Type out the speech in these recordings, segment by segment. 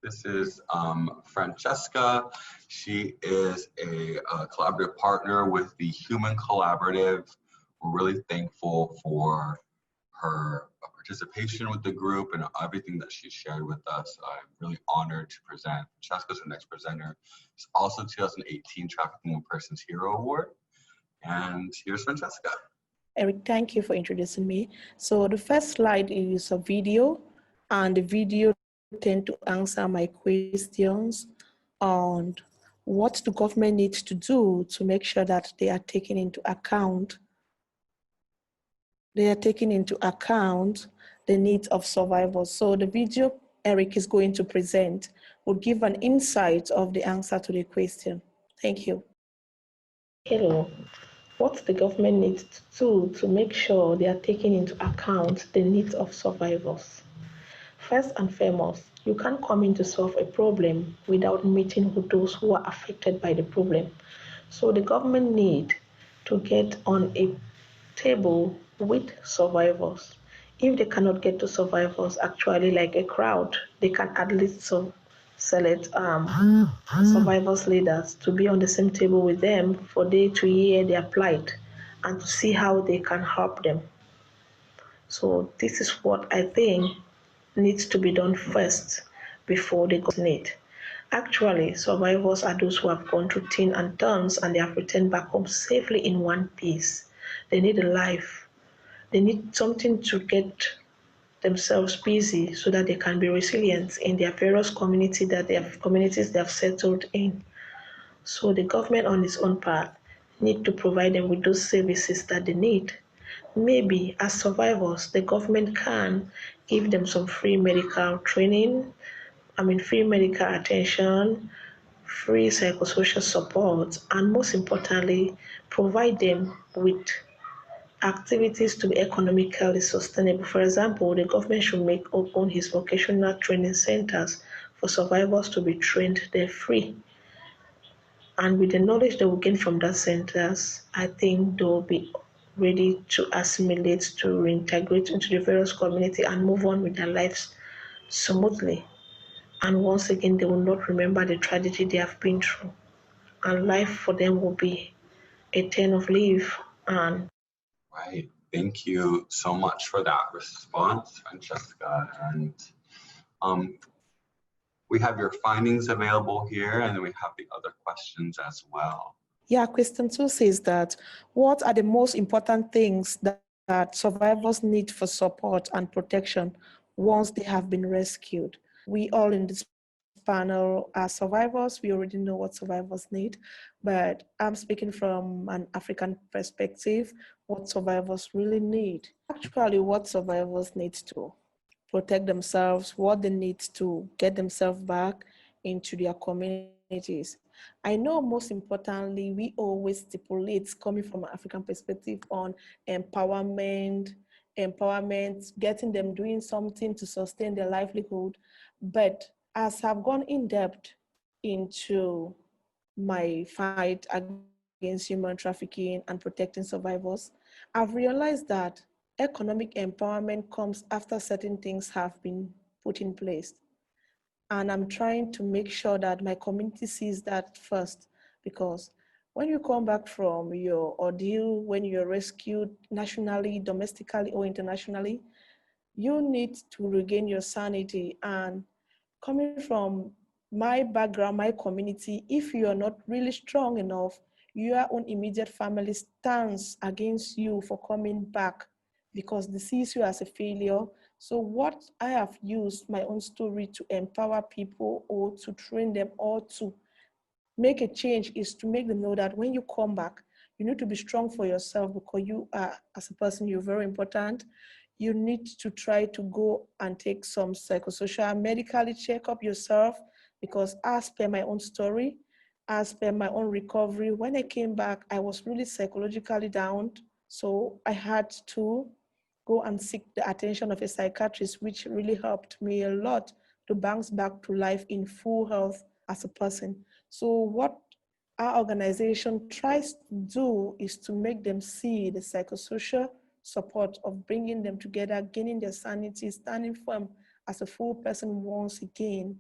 This is Francesca. She is a collaborative partner with the Human Collaborative. We're really thankful for her participation with the group and everything that she shared with us. I'm really honored to present. Francesca's our next presenter. It's also 2018 Trafficking in Persons Hero Award. And here's Francesca. Eric, thank you for introducing me. So the first slide is a video, and the video tend to answer my questions on what the government needs to do to make sure that they are taking into account the needs of survivors. So the video Eric is going to present will give an insight of the answer to the question. Thank you. Hello. What the government needs to do to make sure they are taking into account the needs of survivors. First and foremost, you can't come in to solve a problem without meeting with those who are affected by the problem. So the government need to get on a table with survivors. If they cannot get to survivors, actually like a crowd, they can at least select survivors leaders to be on the same table with them for they to hear their plight and to see how they can help them. So this is what I think needs to be done first before they go need. Actually, survivors are those who have gone through thin and turns and they have returned back home safely in one piece. They need a life. They need something to get themselves busy so that they can be resilient in their various communities they have settled in. So the government on its own part need to provide them with those services that they need. Maybe as survivors, the government can give them some free medical training, free medical attention, free psychosocial support, and most importantly, provide them with activities to be economically sustainable. For example, the government should open his vocational training centers for survivors to be trained there free. And with the knowledge they will gain from that centers, I think they will be ready to assimilate, to reintegrate into the various community and move on with their lives smoothly. And once again, they will not remember the tragedy they have been through. And life for them will be a turn of leaf. And Right. Thank you so much for that response, Francesca. And we have your findings available here, and then we have the other questions as well. Yeah, question 2 says that what are the most important things that survivors need for support and protection once they have been rescued? We all in this panel are survivors. We already know what survivors need, but I'm speaking from an African perspective, what survivors really need. Actually, what survivors need to protect themselves, what they need to get themselves back into their communities. I know most importantly, we always stipulate, coming from an African perspective, on empowerment, getting them doing something to sustain their livelihood. But as I've gone in depth into my fight against human trafficking and protecting survivors, I've realized that economic empowerment comes after certain things have been put in place. And I'm trying to make sure that my community sees that first, because when you come back from your ordeal, when you're rescued nationally, domestically, or internationally, you need to regain your sanity. And coming from my background, my community, if you are not really strong enough, your own immediate family stands against you for coming back because they see you as a failure. So what I have used my own story to empower people or to train them or to make a change is to make them know that when you come back, you need to be strong for yourself because you are, as a person, you're very important. You need to try to go and take some psychosocial, medically check up yourself, because as per my own story, as per my own recovery, when I came back, I was really psychologically down. So I had to go and seek the attention of a psychiatrist, which really helped me a lot to bounce back to life in full health as a person. So what our organization tries to do is to make them see the psychosocial support of bringing them together, gaining their sanity, standing firm as a full person once again.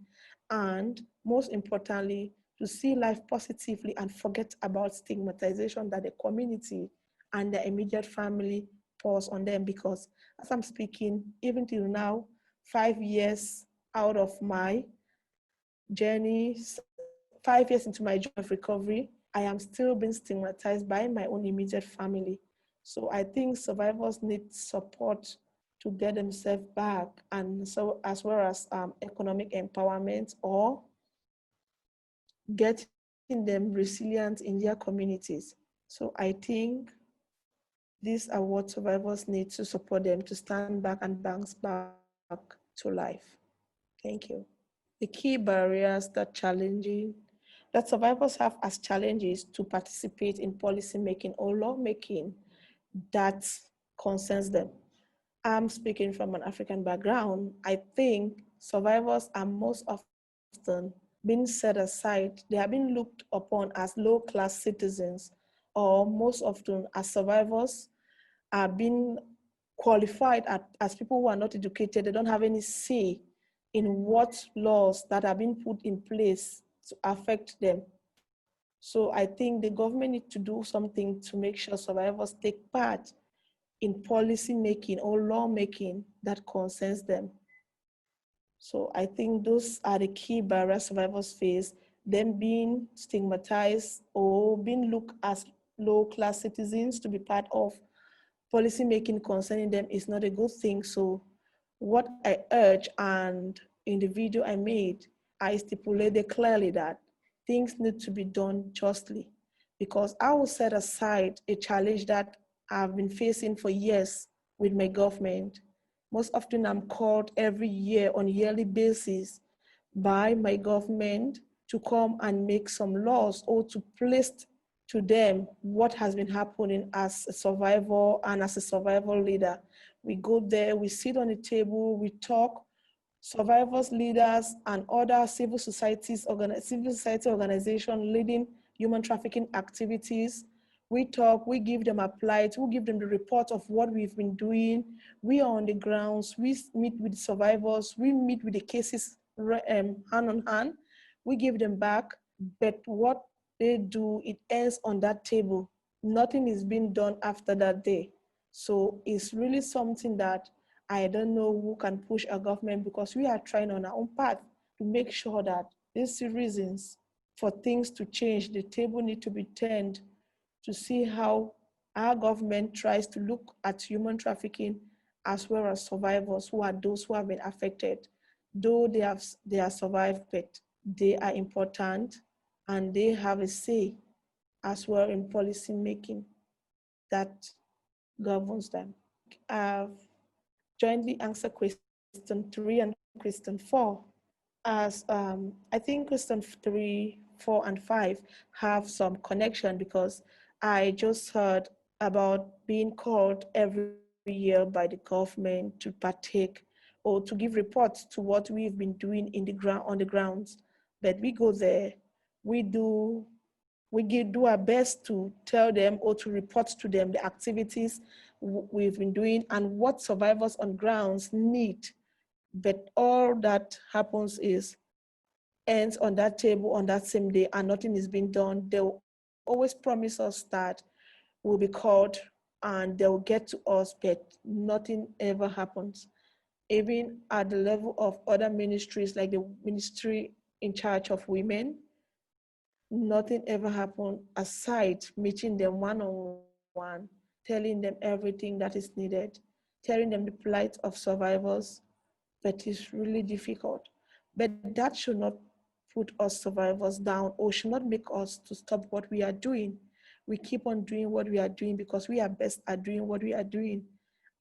and most importantly, to see life positively and forget about stigmatization that the community and the immediate family pause on them. Because as I'm speaking, even till now, 5 years out of my journey, 5 years into my journey of recovery, I am still being stigmatized by my own immediate family. So I think survivors need support to get themselves back, and so as well as economic empowerment or getting them resilient in their communities. So I think these are what survivors need to support them to stand back and bounce back to life. Thank you. The key barriers that survivors have as challenges to participate in policy making or lawmaking that concerns them. I'm speaking from an African background. I think survivors are most often being set aside. They are being looked upon as low-class citizens, or most often as survivors are being qualified as people who are not educated. They don't have any say in what laws that are being put in place to affect them. So I think the government needs to do something to make sure survivors take part in policy making or lawmaking that concerns them. So I think those are the key barriers survivors face, them being stigmatized or being looked as low-class citizens to be part of policy making concerning them is not a good thing. So what I urge, and in the video I made, I stipulated clearly that things need to be done justly, because I will set aside a challenge that I've been facing for years with my government. Most often I'm called every year on a yearly basis by my government to come and make some laws or to place to them what has been happening as a survivor and as a survival leader. We go there, we sit on the table, we talk, survivors, leaders, and other civil society organizations leading human trafficking activities. We talk, we give them a plight, we give them the report of what we've been doing. We are on the grounds, we meet with survivors, we meet with the cases hand on hand, we give them back, but what they do, it ends on that table. Nothing is being done after that day. So it's really something that I don't know who can push a government, because we are trying on our own path to make sure that these reasons for things to change, the table need to be turned to see how our government tries to look at human trafficking as well as survivors who are those who have been affected. Though they are survived, but they are important and they have a say as well in policy making that governs them. I've jointly answered question 3 and question 4, as I think question 3, 4, and 5 have some connection, because I just heard about being called every year by the government to partake or to give reports to what we've been doing on the grounds. But we go there, we do do our best to tell them or to report to them the activities we've been doing and what survivors on grounds need. But all that happens is ends on that table on that same day and nothing is being done. They'll always promise us that we'll be called and they'll get to us, but nothing ever happens. Even at the level of other ministries, like the ministry in charge of women, nothing ever happened aside meeting them one-on-one, telling them everything that is needed, telling them the plight of survivors, but it's really difficult. But that should not put us survivors down or should not make us to stop what we are doing. We keep on doing what we are doing because we are best at doing what we are doing.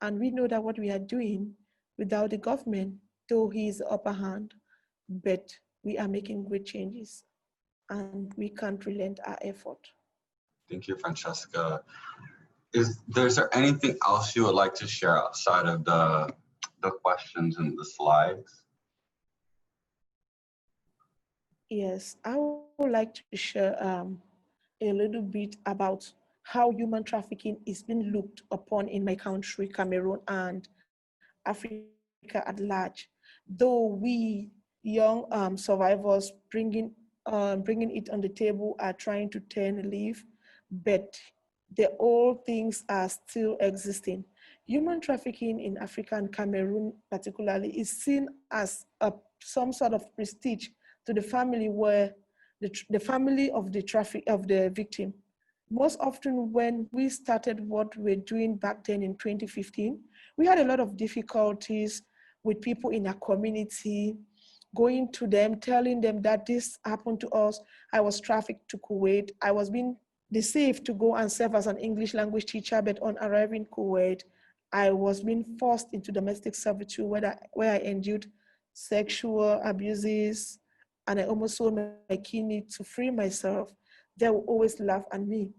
And we know that what we are doing without the government, though he is the upper hand, but we are making great changes and we can't relent our effort. Thank you, Francesca. Is there anything else you would like to share outside of the questions and the slides? Yes, I would like to share a little bit about how human trafficking is being looked upon in my country, Cameroon, and Africa at large. Though we, young survivors bringing it on the table are trying to turn a leaf, but the old things are still existing. Human trafficking in Africa and Cameroon particularly is seen as some sort of prestige to the family where the family of the victim. Most often when we started what we're doing back then in 2015, we had a lot of difficulties with people in our community, going to them, telling them that this happened to us. I was trafficked to Kuwait. I was being deceived to go and serve as an English language teacher, but on arriving in Kuwait, I was being forced into domestic servitude where I endured sexual abuses, and I almost sold my kidney to free myself. They will always laugh at me.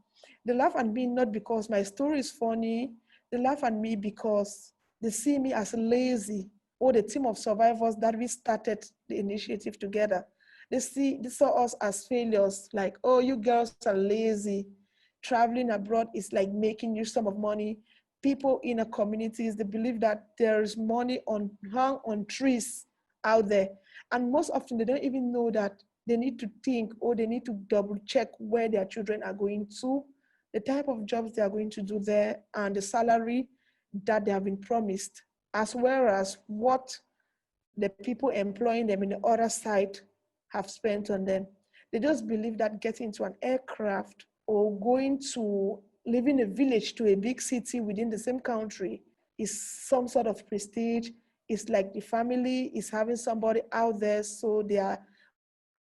They laugh at me not because my story is funny, they laugh at me because they see me as lazy, or the team of survivors that we started the initiative together. They saw us as failures, like, oh, you girls are lazy. Traveling abroad is like making you some of money. People in a communities, they believe that there's money hung on trees out there. And most often they don't even know that they need to think, or they need to double check where their children are going to, the type of jobs they are going to do there, and the salary that they have been promised, as well as what the people employing them in the other side have spent on them. They just believe that getting to an aircraft or going to live in a village to a big city within the same country is some sort of prestige. It's like the family is having somebody out there, so they are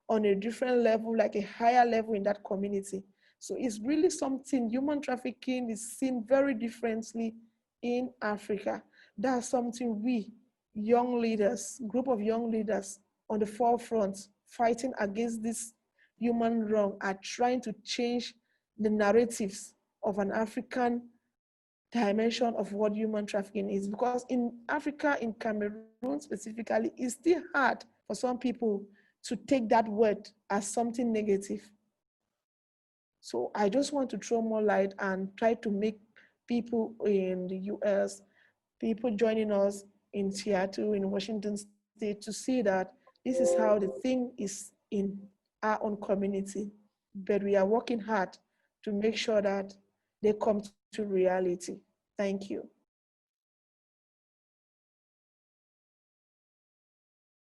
on a different level, like a higher level in that community. So it's really something, human trafficking is seen very differently in Africa. That's something we, young leaders, group of young leaders on the forefront fighting against this human wrong, are trying to change the narratives of an African dimension of what human trafficking is. Because in Africa, in Cameroon specifically, it's still hard for some people to take that word as something negative. So I just want to throw more light and try to make people in the US, people joining us in Seattle, in Washington State, to see that this is how the thing is in our own community. But we are working hard to make sure that they come to reality. Thank you.